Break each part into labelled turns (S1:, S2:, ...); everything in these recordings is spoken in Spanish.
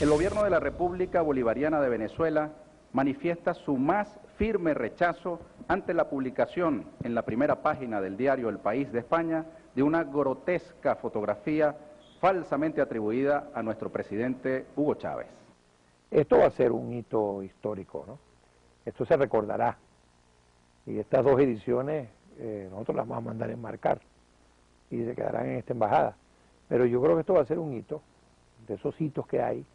S1: El gobierno de la República Bolivariana de Venezuela manifiesta su más firme rechazo ante la publicación en la primera página del diario El País de España de una grotesca fotografía falsamente atribuida a nuestro presidente Hugo Chávez.
S2: Esto va a ser un hito histórico, ¿no? Esto se recordará. Y estas dos ediciones nosotros las vamos a mandar a enmarcar y se quedarán en esta embajada. Pero yo creo que esto va a ser un hito, de esos hitos que hay,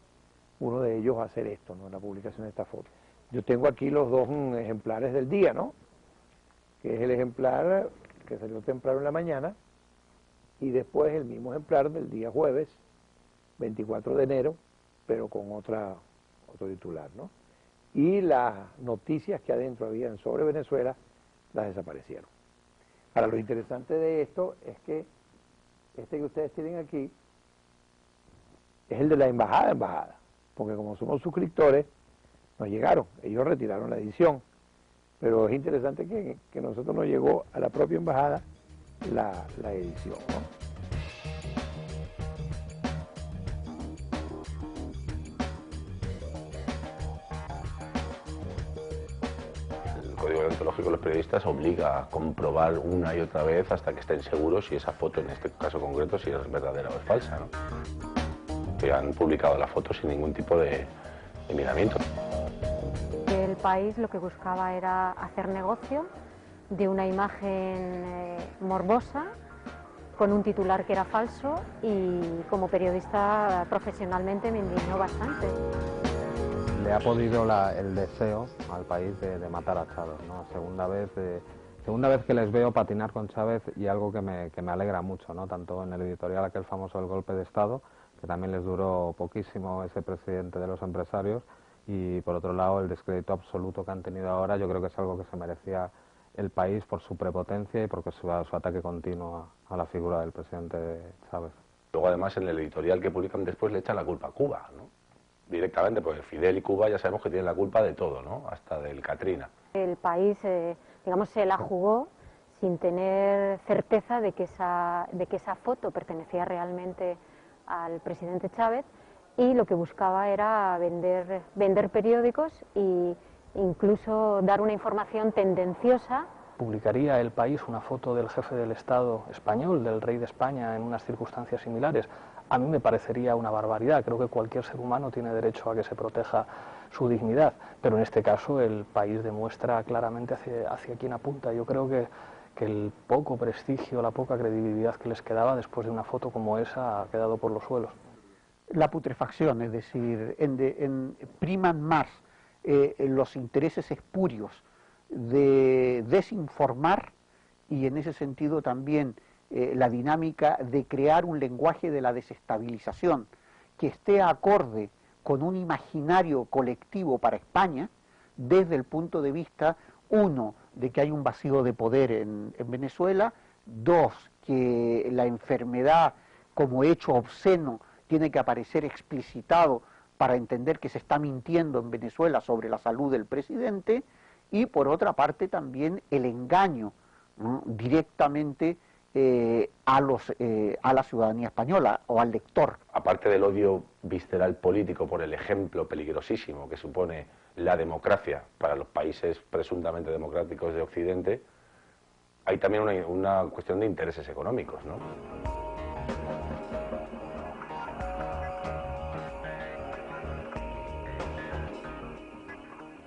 S2: uno de ellos va a ser esto, ¿no? La publicación de esta foto. Yo tengo aquí los dos ejemplares del día, ¿no? Que es el ejemplar que salió temprano en la mañana y después el mismo ejemplar del día jueves, 24 de enero, pero con otro titular, ¿no? Y las noticias que adentro habían sobre Venezuela las desaparecieron. Ahora, lo interesante de esto es que este que ustedes tienen aquí es el de la embajada, porque como somos suscriptores, nos llegaron, ellos retiraron la edición, pero es interesante que nosotros nos llegó a la propia embajada la edición, ¿no?
S3: El código deontológico de los periodistas obliga a comprobar una y otra vez hasta que estén seguros si esa foto, en este caso concreto, si es verdadera o es falsa, ¿no? Que han publicado la foto sin ningún tipo de miramiento.
S4: El País lo que buscaba era hacer negocio de una imagen morbosa, con un titular que era falso, y como periodista profesionalmente me indignó bastante.
S5: Le ha podido el deseo al país de matar a Chávez, ¿no? Segunda vez que les veo patinar con Chávez, y algo que me alegra mucho, ¿no? Tanto en el editorial aquel famoso del golpe de Estado, que también les duró poquísimo ese presidente de los empresarios, y por otro lado el descrédito absoluto que han tenido ahora. Yo creo que es algo que se merecía el país por su prepotencia y porque su ataque continuo a la figura del presidente Chávez.
S3: Luego además en el editorial que publican después le echan la culpa a Cuba, ¿no? Directamente, porque Fidel y Cuba ya sabemos que tienen la culpa de todo, ¿no? Hasta del Katrina.
S4: El país, digamos, se la jugó sin tener certeza de que esa foto pertenecía realmente al presidente Chávez, y lo que buscaba era vender periódicos e incluso dar una información tendenciosa.
S6: ¿Publicaría El País una foto del jefe del Estado español, del rey de España, en unas circunstancias similares? A mí me parecería una barbaridad. Creo que cualquier ser humano tiene derecho a que se proteja su dignidad, pero en este caso El País demuestra claramente hacia quién apunta. Yo creo que el poco prestigio, la poca credibilidad que les quedaba después de una foto como esa ha quedado por los suelos.
S7: La putrefacción, es decir, priman más los intereses espurios de desinformar, y en ese sentido también la dinámica de crear un lenguaje de la desestabilización que esté acorde con un imaginario colectivo para España, desde el punto de vista, uno, de que hay un vacío de poder en Venezuela; dos, que la enfermedad como hecho obsceno tiene que aparecer explicitado para entender que se está mintiendo en Venezuela sobre la salud del presidente; y por otra parte también el engaño, ¿no?, directamente a la ciudadanía española o al lector.
S3: Aparte del odio visceral político por el ejemplo peligrosísimo que supone la democracia para los países presuntamente democráticos de Occidente, hay también una cuestión de intereses económicos, ¿no?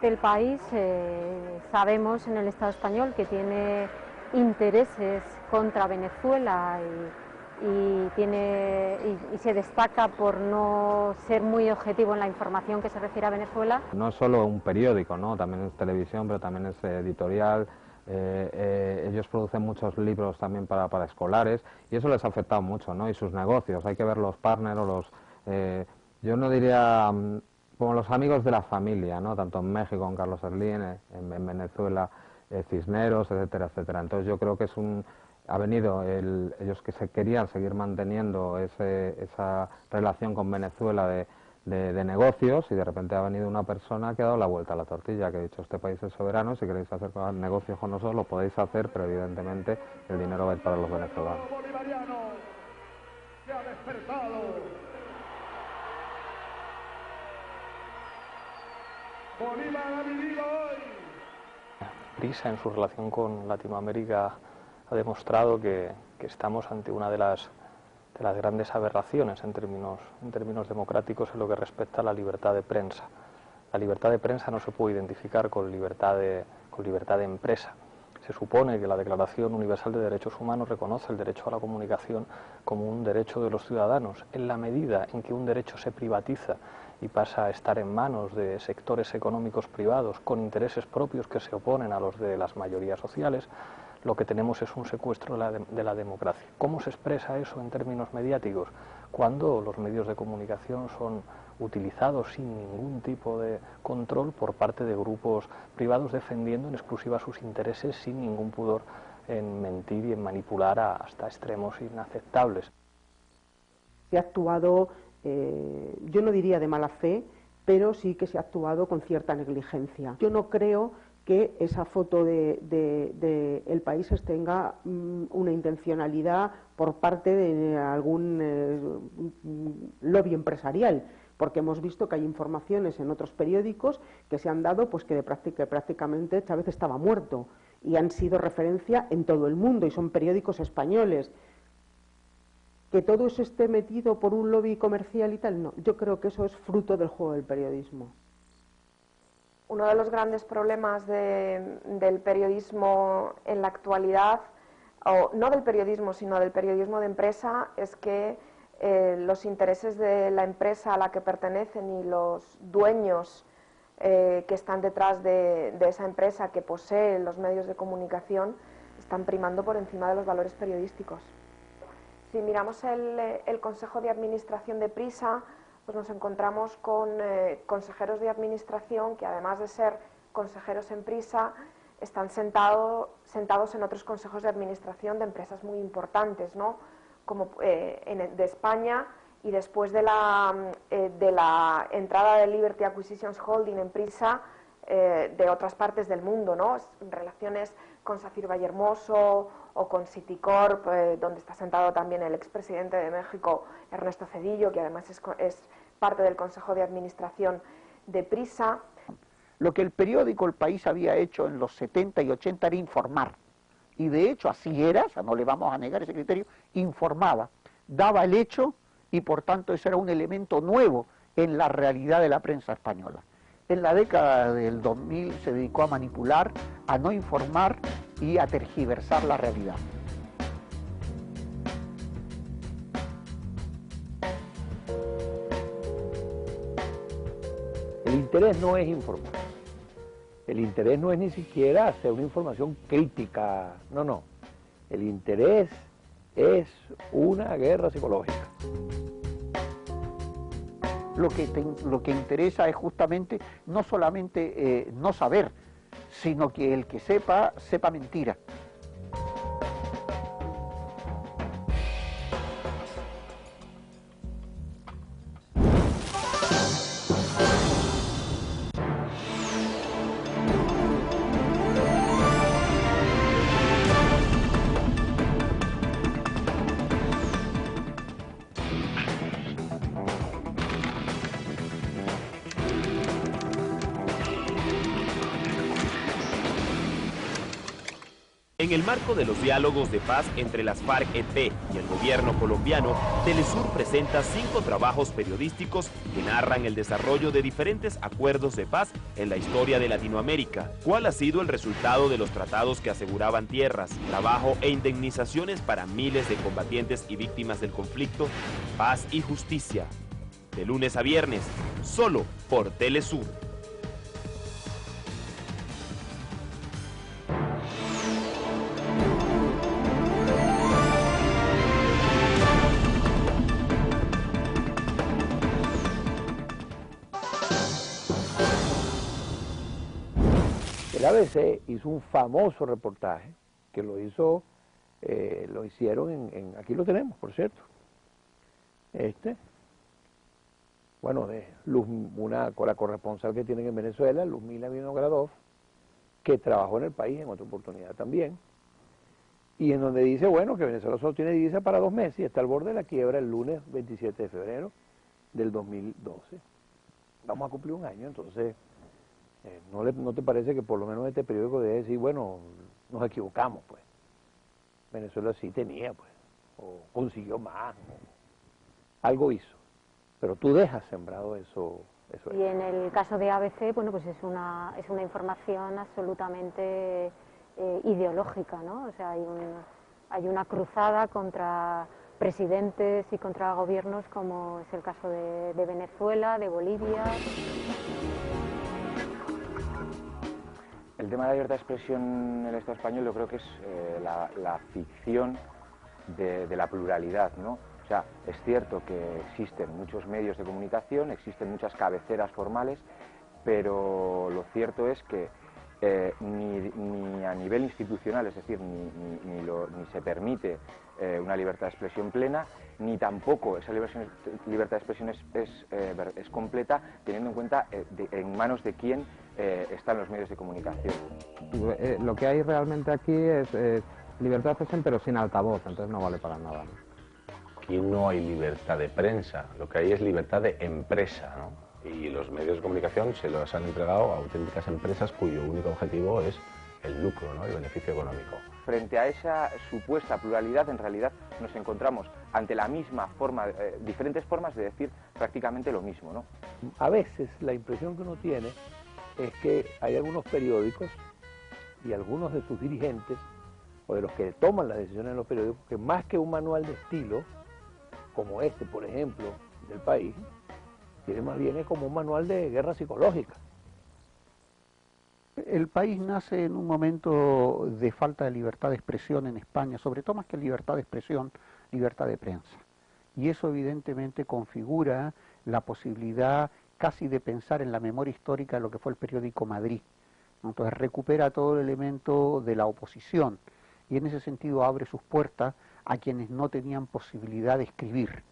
S4: El País, sabemos en el Estado español que tiene intereses contra Venezuela y se destaca por no ser muy objetivo en la información que se refiere a Venezuela.
S5: No es solo un periódico, ¿no? También es televisión, pero también es editorial. Ellos producen muchos libros también para escolares, y eso les ha afectado mucho, ¿no? Y sus negocios, hay que ver los partners o los... yo no diría... como los amigos de la familia, ¿no? Tanto en México, con Carlos Slim, en Venezuela, Cisneros, etcétera, etcétera. Entonces yo creo que ha venido ellos que se querían seguir manteniendo esa relación con Venezuela de negocios, y de repente ha venido una persona que ha dado la vuelta a la tortilla, que ha dicho: este país es soberano, si queréis hacer negocios con nosotros lo podéis hacer, pero evidentemente el dinero va a ir para los venezolanos.
S8: Se ha despertado. Bolívar ha vivido hoy.
S6: Prisa en su relación con Latinoamérica ha demostrado que estamos ante una de las grandes aberraciones en términos democráticos en lo que respecta a la libertad de prensa. La libertad de prensa no se puede identificar con libertad de empresa. Se supone que la Declaración Universal de Derechos Humanos reconoce el derecho a la comunicación como un derecho de los ciudadanos. En la medida en que un derecho se privatiza y pasa a estar en manos de sectores económicos privados con intereses propios que se oponen a los de las mayorías sociales, lo que tenemos es un secuestro de la democracia. ¿Cómo se expresa eso en términos mediáticos? Cuando los medios de comunicación son utilizados sin ningún tipo de control por parte de grupos privados defendiendo en exclusiva sus intereses sin ningún pudor en mentir y en manipular hasta extremos inaceptables.
S9: Se ha actuado, yo no diría de mala fe, pero sí que se ha actuado con cierta negligencia. Yo no creo que esa foto de El País tenga una intencionalidad por parte de algún lobby empresarial, porque hemos visto que hay informaciones en otros periódicos que se han dado pues que prácticamente Chávez estaba muerto y han sido referencia en todo el mundo y son periódicos españoles. Que todo eso esté metido por un lobby comercial y tal, no, yo creo que eso es fruto del juego del periodismo.
S10: Uno de los grandes problemas del periodismo en la actualidad, o no del periodismo, sino del periodismo de empresa, es que los intereses de la empresa a la que pertenecen y los dueños que están detrás de esa empresa que posee los medios de comunicación están primando por encima de los valores periodísticos. Si miramos el Consejo de Administración de Prisa, pues nos encontramos con consejeros de administración que, además de ser consejeros en Prisa, están sentados en otros consejos de administración de empresas muy importantes, ¿no? Como de España, y después de la entrada de Liberty Acquisitions Holding en Prisa, de otras partes del mundo, ¿no? Relaciones con Safir Vallehermoso o con Citicorp, donde está sentado también el expresidente de México, Ernesto Zedillo, que además es parte del Consejo de Administración de Prisa.
S7: Lo que el periódico El País había hecho en los 70 y 80 era informar. Y de hecho así era, o sea, no le vamos a negar ese criterio, informaba, daba el hecho y por tanto eso era un elemento nuevo en la realidad de la prensa española. En la década del 2000 se dedicó a manipular, a no informar y a tergiversar la realidad.
S2: El interés no es informar. El interés no es ni siquiera hacer una información crítica. No, no. El interés es una guerra psicológica.
S7: Lo que interesa es justamente no solamente no saber, sino que el que sepa mentira.
S11: En el marco de los diálogos de paz entre las FARC-EP y el gobierno colombiano, Telesur presenta 5 trabajos periodísticos que narran el desarrollo de diferentes acuerdos de paz en la historia de Latinoamérica. ¿Cuál ha sido el resultado de los tratados que aseguraban tierras, trabajo e indemnizaciones para miles de combatientes y víctimas del conflicto? Paz y justicia. De lunes a viernes, solo por Telesur.
S2: El ABC hizo un famoso reportaje que lo hicieron aquí lo tenemos, por cierto. Bueno, de una corresponsal que tienen en Venezuela, Luzmila Vinogradov, que trabajó en el país en otra oportunidad también, y en donde dice, bueno, que Venezuela solo tiene divisa para 2 meses y está al borde de la quiebra el lunes 27 de febrero del 2012. Vamos a cumplir un año, entonces ¿No te parece que por lo menos este periódico debe decir, bueno, nos equivocamos, pues? Venezuela sí tenía, pues, o consiguió más, o algo hizo, pero tú dejas sembrado eso.
S4: Y en el caso de ABC, bueno, pues es una información absolutamente ideológica, ¿no? O sea, hay una cruzada contra presidentes y contra gobiernos, como es el caso de Venezuela, de Bolivia.
S8: El tema de la libertad de expresión en el Estado español yo creo que es la ficción de la pluralidad, ¿no? O sea, es cierto que existen muchos medios de comunicación, existen muchas cabeceras formales, pero lo cierto es que ni a nivel institucional, es decir, ni se permite una libertad de expresión plena, ni tampoco esa libertad de expresión es completa, teniendo en cuenta en manos de quién están los medios de comunicación.
S5: Lo que hay realmente aquí es libertad de expresión, pero sin altavoz, entonces no vale para nada, ¿no?
S3: Aquí no hay libertad de prensa, lo que hay es libertad de empresa, ¿no? Y los medios de comunicación se los han entregado a auténticas empresas cuyo único objetivo es el lucro, ¿no? El beneficio económico.
S8: Frente a esa supuesta pluralidad, en realidad nos encontramos ante la misma forma, diferentes formas de decir prácticamente lo mismo, ¿no?
S2: A veces la impresión que uno tiene es que hay algunos periódicos y algunos de sus dirigentes, o de los que toman las decisiones en los periódicos, que más que un manual de estilo, como este, por ejemplo, del País, tiene más bien como un manual de guerra psicológica.
S7: El País nace en un momento de falta de libertad de expresión en España, sobre todo más que libertad de expresión, libertad de prensa. Y eso evidentemente configura la posibilidad casi de pensar en la memoria histórica de lo que fue el periódico Madrid. Entonces recupera todo el elemento de la oposición y en ese sentido abre sus puertas a quienes no tenían posibilidad de escribir.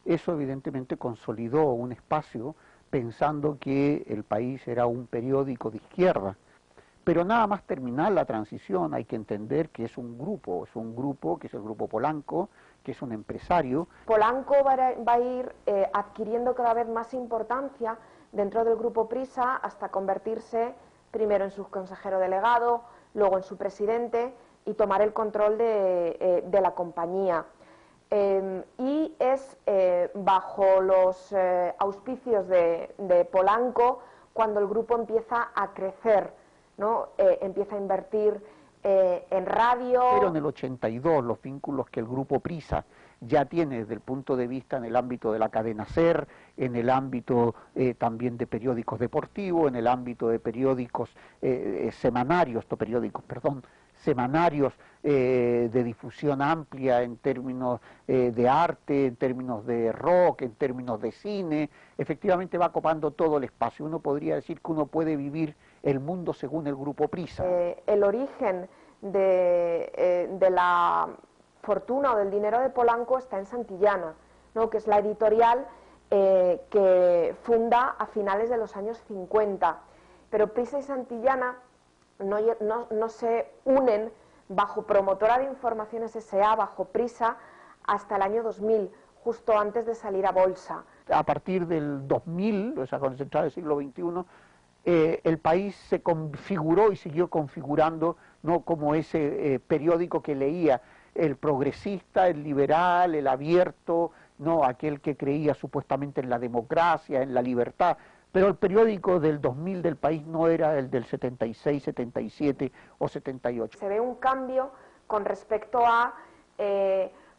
S7: Eso evidentemente consolidó un espacio pensando que el País era un periódico de izquierda. Pero nada más terminar la transición hay que entender que es un grupo que es el Grupo Polanco, que es un empresario.
S10: Polanco va a ir adquiriendo cada vez más importancia dentro del Grupo Prisa hasta convertirse primero en su consejero delegado, luego en su presidente y tomar el control de la compañía. Y es bajo los auspicios de Polanco cuando el grupo empieza a crecer, ¿no? Empieza a invertir en radio.
S7: Pero en el 82 los vínculos que el Grupo Prisa ya tiene desde el punto de vista en el ámbito de la cadena SER, en el ámbito también de periódicos deportivos, en el ámbito de periódicos semanarios de difusión amplia en términos de arte, en términos de rock, en términos de cine, efectivamente va copando todo el espacio. Uno podría decir que uno puede vivir el mundo según el Grupo Prisa.
S10: El origen de la fortuna o del dinero de Polanco está en Santillana, ¿no? Que es la editorial que funda a finales de los años 50. Pero Prisa y Santillana no se unen bajo Promotora de Informaciones S.A., bajo Prisa, hasta el año 2000, justo antes de salir a bolsa.
S7: A partir del 2000, o sea, con la entrada del siglo XXI, el País se configuró y siguió configurando, ¿no?, como ese periódico que leía el progresista, el liberal, el abierto, no aquel que creía supuestamente en la democracia, en la libertad. Pero el periódico del 2000 del País no era el del 76, 77 o 78.
S10: Se ve un cambio con respecto a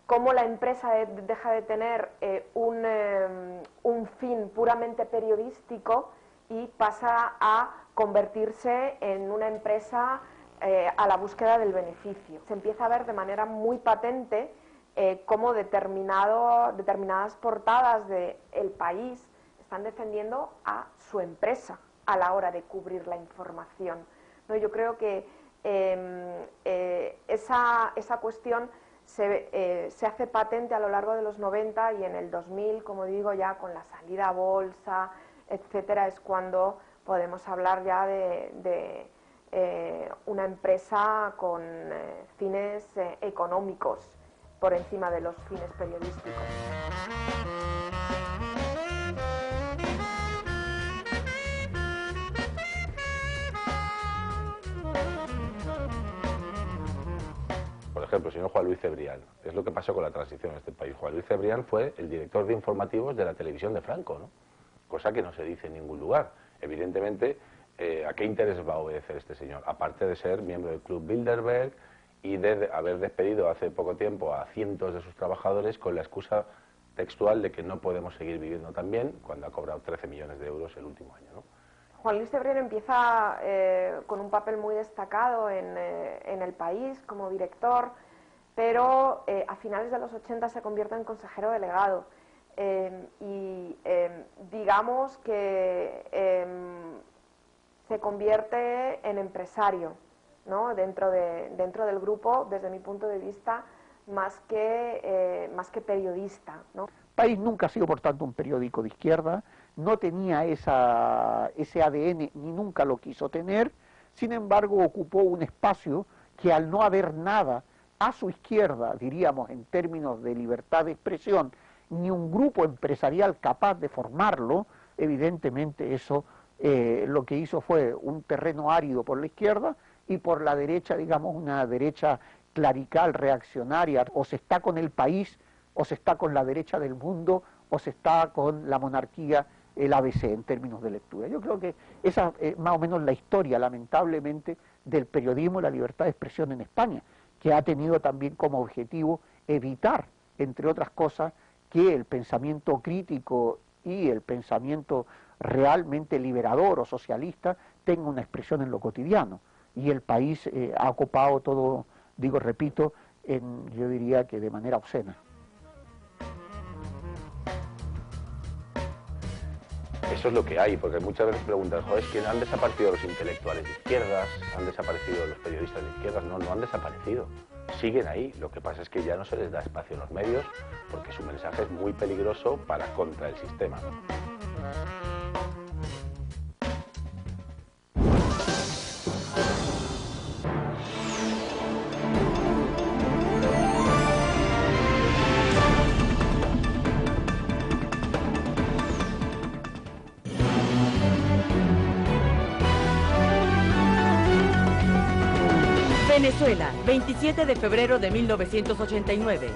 S10: cómo la empresa deja de tener un fin puramente periodístico y pasa a convertirse en una empresa a la búsqueda del beneficio. Se empieza a ver de manera muy patente cómo determinadas portadas del País están defendiendo a su empresa a la hora de cubrir la información, ¿no? Yo creo que esa cuestión se hace patente a lo largo de los 90 y en el 2000, como digo, ya con la salida a bolsa, etcétera, es cuando podemos hablar ya de una empresa con fines económicos por encima de los fines periodísticos.
S3: ejemplo, el señor Juan Luis Cebrián. Es lo que pasó con la transición en este país. Juan Luis Cebrián fue el director de informativos de la televisión de Franco, ¿no? Cosa que no se dice en ningún lugar. Evidentemente, ¿a qué intereses va a obedecer este señor? Aparte de ser miembro del Club Bilderberg y de haber despedido hace poco tiempo a cientos de sus trabajadores con la excusa textual de que no podemos seguir viviendo tan bien cuando ha cobrado 13 millones de euros el último año, ¿no?
S10: Juan Luis Cebrián empieza con un papel muy destacado en el país como director, pero a finales de los 80 se convierte en consejero delegado digamos que se convierte en empresario, ¿no? dentro del grupo, desde mi punto de vista, más que periodista, ¿no?
S7: País nunca ha sido, por tanto, un periódico de izquierda, no tenía ese ADN ni nunca lo quiso tener, sin embargo ocupó un espacio que al no haber nada a su izquierda, diríamos en términos de libertad de expresión, ni un grupo empresarial capaz de formarlo, evidentemente eso lo que hizo fue un terreno árido por la izquierda y por la derecha, digamos, una derecha clerical, reaccionaria, o se está con el país, o se está con la derecha del mundo, o se está con la monarquía, el ABC, en términos de lectura. Yo creo que esa es más o menos la historia, lamentablemente, del periodismo y la libertad de expresión en España, que ha tenido también como objetivo evitar, entre otras cosas, que el pensamiento crítico y el pensamiento realmente liberador o socialista tenga una expresión en lo cotidiano. Y el país ha ocupado todo, digo, repito, yo diría que de manera obscena.
S3: Eso es lo que hay, porque muchas veces preguntan, joder, es que han desaparecido los intelectuales de izquierdas, han desaparecido los periodistas de izquierdas. No, no han desaparecido, siguen ahí. Lo que pasa es que ya no se les da espacio en los medios, porque su mensaje es muy peligroso para contra el sistema.
S12: Venezuela, 27 de febrero de 1989.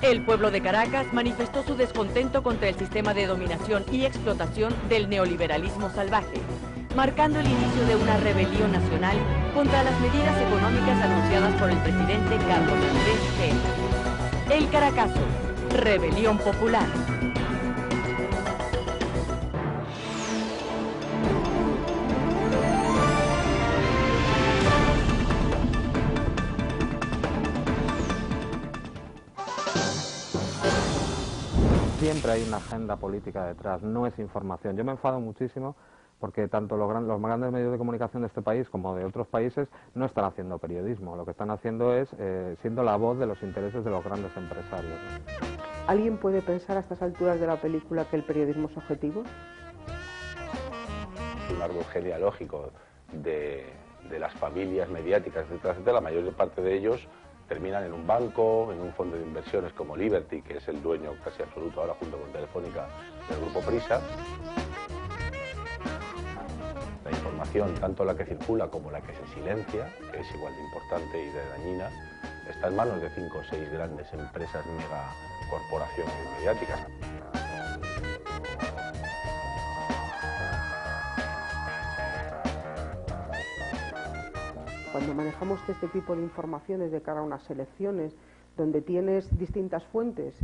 S12: El pueblo de Caracas manifestó su descontento contra el sistema de dominación y explotación del neoliberalismo salvaje, marcando el inicio de una rebelión nacional contra las medidas económicas anunciadas por el presidente Carlos Andrés Pérez. El Caracazo, rebelión popular.
S5: Siempre hay una agenda política detrás, no es información. Yo me enfado muchísimo porque tanto los más grandes medios de comunicación de este país como de otros países no están haciendo periodismo. Lo que están haciendo es siendo la voz de los intereses de los grandes empresarios.
S9: ¿Alguien puede pensar a estas alturas de la película que el periodismo es objetivo?
S3: Un árbol genealógico de las familias mediáticas, etcétera, etcétera, la mayor parte de ellos terminan en un banco, en un fondo de inversiones como Liberty, que es el dueño casi absoluto ahora junto con Telefónica del grupo Prisa. La información, tanto la que circula como la que se silencia, que es igual de importante y de dañina, está en manos de 5 o 6 grandes empresas megacorporaciones mediáticas.
S9: Cuando manejamos este tipo de informaciones de cara a unas elecciones, donde tienes distintas fuentes,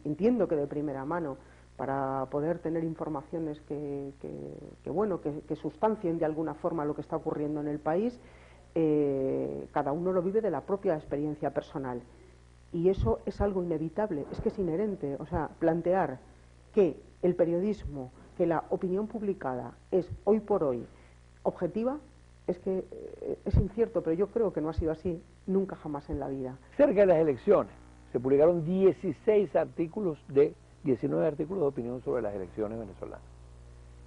S9: entiendo que de primera mano, para poder tener informaciones que sustancien de alguna forma lo que está ocurriendo en el país, cada uno lo vive de la propia experiencia personal. Y eso es algo inevitable, es que es inherente. O sea, plantear que el periodismo, que la opinión publicada es hoy por hoy objetiva, es que es incierto, pero yo creo que no ha sido así nunca jamás en la vida.
S2: Cerca de las elecciones se publicaron 19 artículos de opinión sobre las elecciones venezolanas.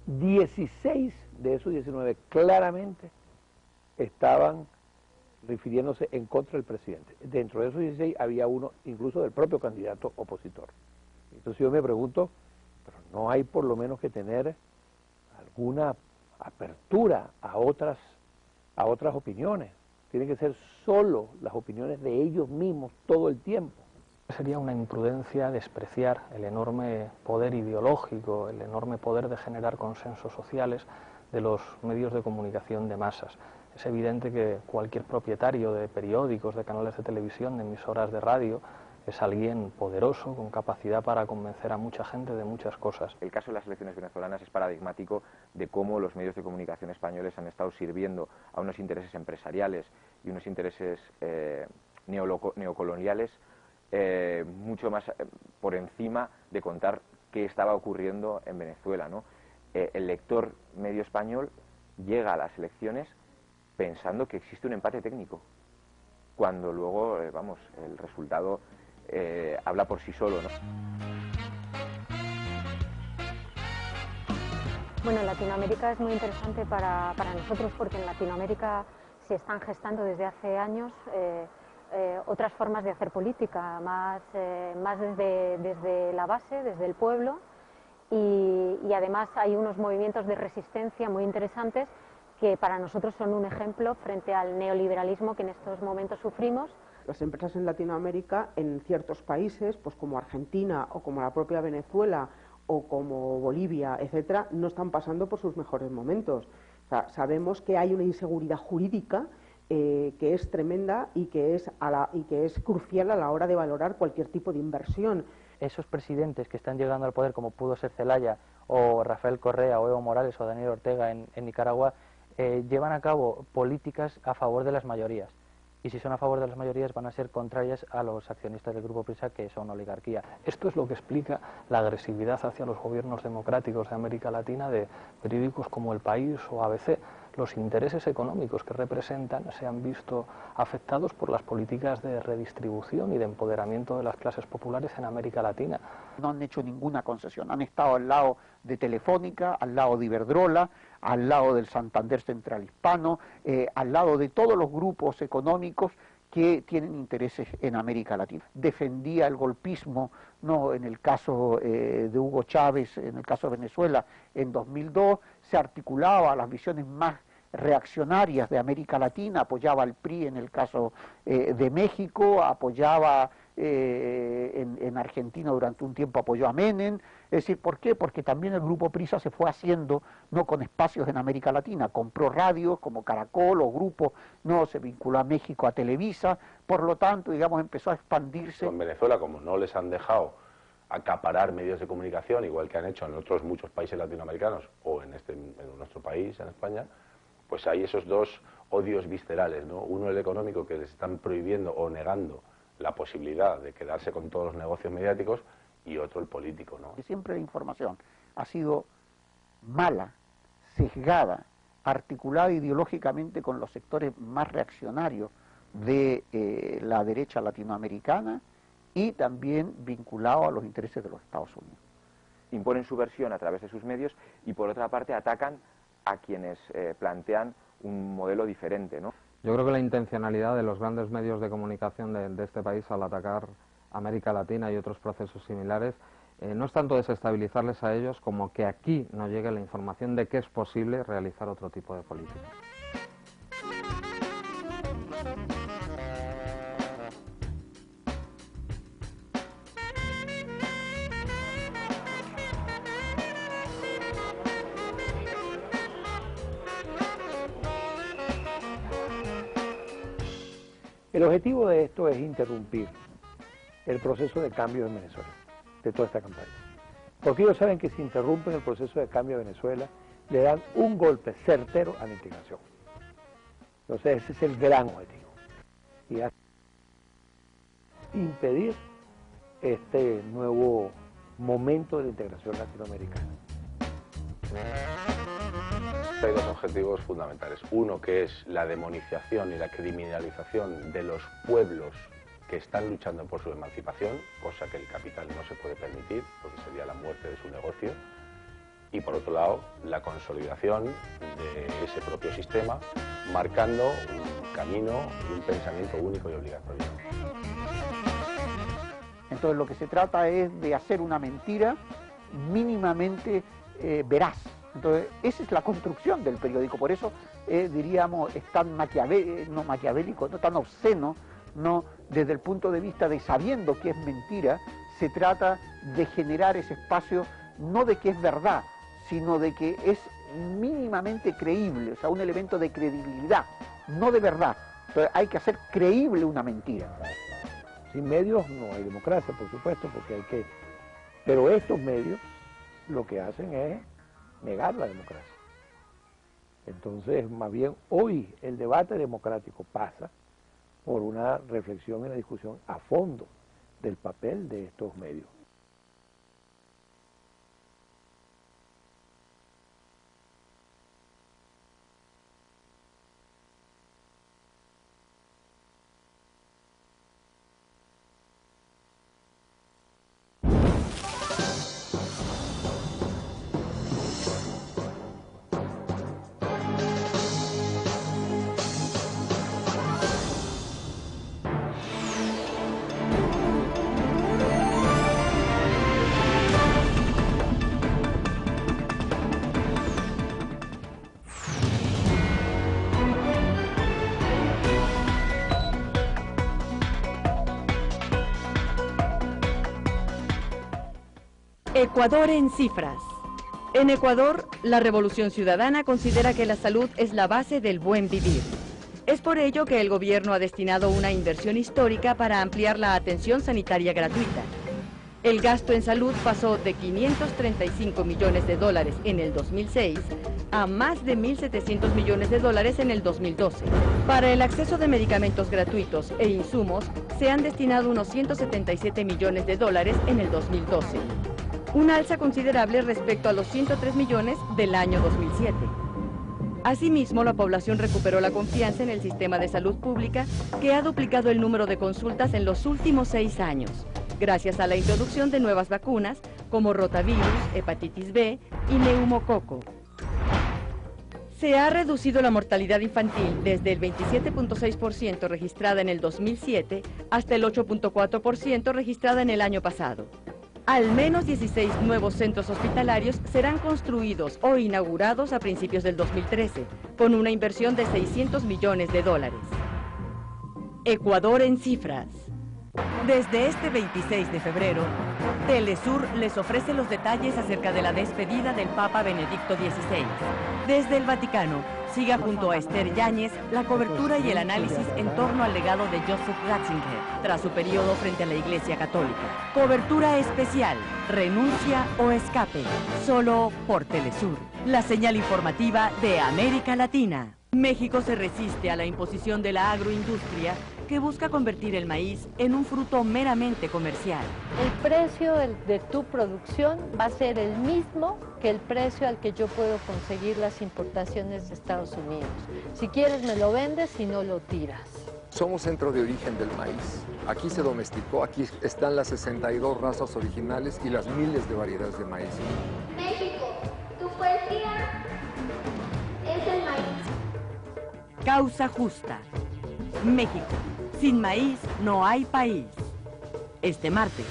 S2: 16 de esos 19 claramente estaban refiriéndose en contra del presidente. Dentro de esos 16 había uno incluso del propio candidato opositor. Entonces yo me pregunto, pero no hay por lo menos que tener alguna apertura a otras opiniones. tienen que ser solo las opiniones de ellos mismos todo el tiempo.
S6: Sería una imprudencia despreciar el enorme poder ideológico, el enorme poder de generar consensos sociales de los medios de comunicación de masas. Es evidente que cualquier propietario de periódicos, de canales de televisión, de emisoras de radio, es alguien poderoso, con capacidad para convencer a mucha gente de muchas cosas.
S8: El caso de las elecciones venezolanas es paradigmático de cómo los medios de comunicación españoles han estado sirviendo a unos intereses empresariales y unos intereses neocoloniales mucho más por encima de contar qué estaba ocurriendo en Venezuela, ¿no? El lector medio español llega a las elecciones pensando que existe un empate técnico, cuando luego, vamos, el resultado habla por sí solo, ¿no?
S4: Bueno, Latinoamérica es muy interesante para nosotros porque en Latinoamérica se están gestando desde hace años otras formas de hacer política, más desde la base, desde el pueblo, y además hay unos movimientos de resistencia muy interesantes que para nosotros son un ejemplo frente al neoliberalismo que en estos momentos sufrimos.
S9: Las empresas en Latinoamérica, en ciertos países, pues como Argentina o como la propia Venezuela o como Bolivia, etcétera, no están pasando por sus mejores momentos. O sea, sabemos que hay una inseguridad jurídica que es tremenda y que es crucial a la hora de valorar cualquier tipo de inversión.
S13: Esos presidentes que están llegando al poder, como pudo ser Zelaya o Rafael Correa o Evo Morales o Daniel Ortega en Nicaragua, llevan a cabo políticas a favor de las mayorías. Y si son a favor de las mayorías van a ser contrarias a los accionistas del Grupo Prisa, que son oligarquía.
S6: Esto es lo que explica la agresividad hacia los gobiernos democráticos de América Latina de periódicos como El País o ABC. Los intereses económicos que representan se han visto afectados por las políticas de redistribución y de empoderamiento de las clases populares en América Latina.
S7: No han hecho ninguna concesión, han estado al lado de Telefónica, al lado de Iberdrola, al lado del Santander Central Hispano, al lado de todos los grupos económicos que tienen intereses en América Latina. Defendía el golpismo, no en el caso de Hugo Chávez, en el caso de Venezuela, en 2002, se articulaba a las visiones más reaccionarias de América Latina, apoyaba al PRI en el caso de México, apoyaba en Argentina durante un tiempo apoyó a Menem. Es decir, ¿por qué? Porque también el Grupo Prisa se fue haciendo, no con espacios en América Latina, compró radios como Caracol o Grupo, no se vinculó a México, a Televisa, por lo tanto, digamos, empezó a expandirse.
S3: En Venezuela, como no les han dejado acaparar medios de comunicación, igual que han hecho en otros muchos países latinoamericanos, o en nuestro país, en España, pues hay esos dos odios viscerales, ¿no? Uno el económico, que les están prohibiendo o negando la posibilidad de quedarse con todos los negocios mediáticos, y otro el político, ¿no?
S7: Siempre la información ha sido mala, sesgada, articulada ideológicamente con los sectores más reaccionarios de la derecha latinoamericana y también vinculado a los intereses de los Estados Unidos.
S8: Imponen su versión a través de sus medios y por otra parte atacan a quienes plantean un modelo diferente, ¿no?
S5: Yo creo que la intencionalidad de los grandes medios de comunicación de este país al atacar América Latina y otros procesos similares no es tanto desestabilizarles a ellos como que aquí no llegue la información de que es posible realizar otro tipo de política.
S2: El objetivo de esto es interrumpir el proceso de cambio en Venezuela, de toda esta campaña. Porque ellos saben que si interrumpen el proceso de cambio en Venezuela, le dan un golpe certero a la integración. Entonces ese es el gran objetivo. Y impedir este nuevo momento de la integración latinoamericana.
S3: Hay dos objetivos fundamentales. Uno, que es la demonización y la criminalización de los pueblos que están luchando por su emancipación, cosa que el capital no se puede permitir, porque sería la muerte de su negocio. Y por otro lado, la consolidación de ese propio sistema, marcando un camino y un pensamiento único y obligatorio.
S7: Entonces lo que se trata es de hacer una mentira mínimamente veraz, Entonces, esa es la construcción del periódico, por eso, diríamos, es tan maquiavélico, no tan obsceno, no desde el punto de vista de sabiendo que es mentira, se trata de generar ese espacio, no de que es verdad, sino de que es mínimamente creíble, o sea, un elemento de credibilidad, no de verdad. Entonces hay que hacer creíble una mentira.
S2: Sin medios no hay democracia, por supuesto, porque hay que... Pero estos medios lo que hacen es negar la democracia. Entonces, más bien, hoy el debate democrático pasa por una reflexión y una discusión a fondo del papel de estos medios.
S12: Ecuador en cifras. En Ecuador, la Revolución Ciudadana considera que la salud es la base del buen vivir. Es por ello que el gobierno ha destinado una inversión histórica para ampliar la atención sanitaria gratuita. El gasto en salud pasó de 535 millones de dólares en el 2006 a más de 1.700 millones de dólares en el 2012. Para el acceso de medicamentos gratuitos e insumos, se han destinado unos 177 millones de dólares en el 2012. Una alza considerable respecto a los 103 millones del año 2007. Asimismo, la población recuperó la confianza en el sistema de salud pública, que ha duplicado el número de consultas en los últimos 6 años, gracias a la introducción de nuevas vacunas como rotavirus, hepatitis B y neumococo. Se ha reducido la mortalidad infantil desde el 27.6% registrada en el 2007 hasta el 8.4% registrada en el año pasado. Al menos 16 nuevos centros hospitalarios serán construidos o inaugurados a principios del 2013, con una inversión de 600 millones de dólares. Ecuador en cifras. Desde este 26 de febrero, Telesur les ofrece los detalles acerca de la despedida del Papa Benedicto XVI. Desde el Vaticano, siga junto a Esther Yáñez la cobertura y el análisis en torno al legado de Joseph Ratzinger tras su periodo frente a la Iglesia Católica. Cobertura especial, renuncia o escape, solo por Telesur, la señal informativa de América Latina. México se resiste a la imposición de la agroindustria que busca convertir el maíz en un fruto meramente comercial.
S14: El precio de tu producción va a ser el mismo que el precio al que yo puedo conseguir las importaciones de Estados Unidos. Si quieres me lo vendes, si no lo tiras.
S15: Somos centro de origen del maíz. Aquí se domesticó, aquí están las 62 razas originales y las miles de variedades de maíz.
S16: México, tu poesía es el maíz.
S12: Causa justa. México. Sin maíz no hay país. Este martes,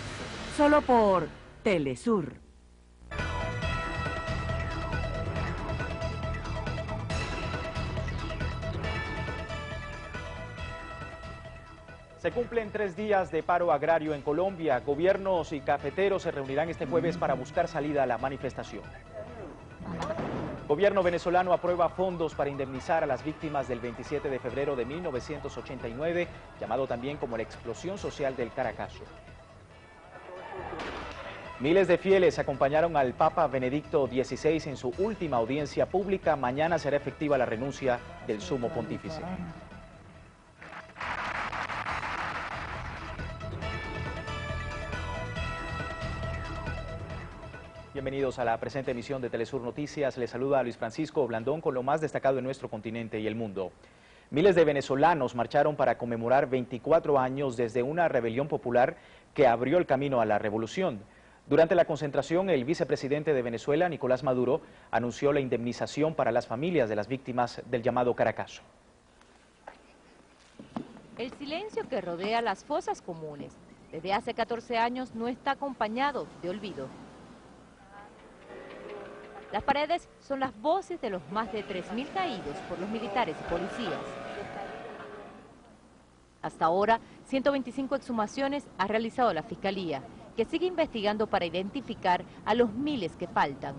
S12: solo por Telesur.
S17: Se cumplen 3 días de paro agrario en Colombia. Gobiernos y cafeteros se reunirán este jueves para buscar salida a la manifestación. Gobierno venezolano aprueba fondos para indemnizar a las víctimas del 27 de febrero de 1989, llamado también como la explosión social del Caracazo. Miles de fieles acompañaron al Papa Benedicto XVI en su última audiencia pública. Mañana será efectiva la renuncia del sumo pontífice. Bienvenidos a la presente emisión de Telesur Noticias. Les saluda Luis Francisco Blandón con lo más destacado en nuestro continente y el mundo. Miles de venezolanos marcharon para conmemorar 24 años desde una rebelión popular que abrió el camino a la revolución. Durante la concentración, el vicepresidente de Venezuela, Nicolás Maduro, anunció la indemnización para las familias de las víctimas del llamado Caracazo.
S18: El silencio que rodea las fosas comunes desde hace 14 años no está acompañado de olvido. Las paredes son las voces de los más de 3.000 caídos por los militares y policías. Hasta ahora, 125 exhumaciones ha realizado la Fiscalía, que sigue investigando para identificar a los miles que faltan.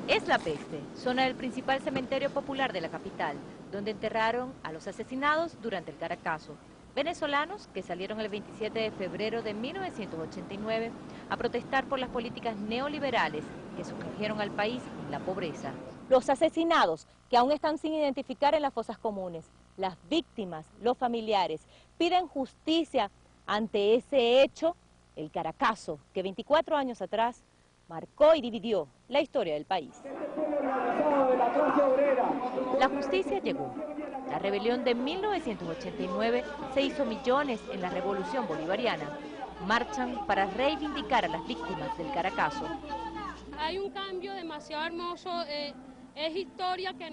S18: Es La Peste, zona del principal cementerio popular de la capital, donde enterraron a los asesinados durante el Caracazo, venezolanos que salieron el 27 de febrero de 1989 a protestar por las políticas neoliberales que sumergieron al país en la pobreza. Los asesinados que aún están sin identificar en las fosas comunes, las víctimas, los familiares, piden justicia ante ese hecho, el Caracazo, que 24 años atrás marcó y dividió la historia del país. La justicia llegó. La rebelión de 1989 se hizo millones en la Revolución Bolivariana. Marchan para reivindicar a las víctimas del Caracazo.
S19: Hay un cambio demasiado hermoso, es historia que